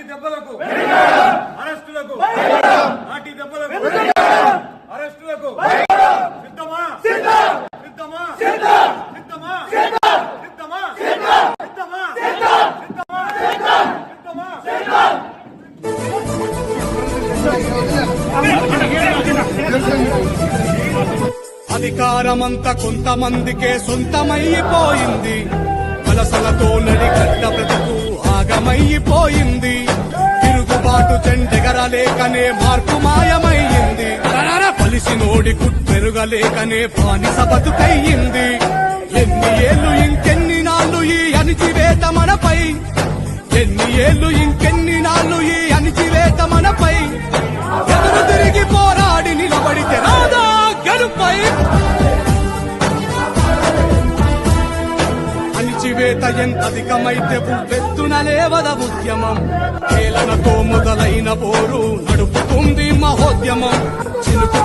లాఠీ దెబ్బలకు అరెస్టులకు లాఠీ దెబ్బలకు అరెస్టులకు సిద్ధమా సిద్ధమా సిద్ధమా సిద్ధమా సిద్ధమా సిద్ధమా సిద్ధమా అధికారమంతా కొంతమందికే సొంతమైపోయింది. వలసలతో నడిగడ్డ బ్రతుకు ఆగమైపోయింది. తిరుగుబాటు చెండెగరలేకనే మార్పు మాయమయ్యింది. పలిసి నోడి కుట్టెరుగలేకనే బానిస బతుకయ్యింది. ఎన్ని ఏళ్ళు ఇంకెన్ని నాళ్ళు ఈ అణిచివేత మనపై, ఎన్ని ఏళ్ళు ఇంకెన్ని నాళ్ళు ఈ అణిచివేత మనపై. ఎదురు తిరిగి పోరాడి నిలబడితే రాదా గెలుపై. అణిచివేత ఎంత అధికమైతే ఉవ్వెత్తున లేవద ఉద్యమం. కేలనతో మొదలైన పోరు నడుపుతుంది మహోద్యమం. చిలుకు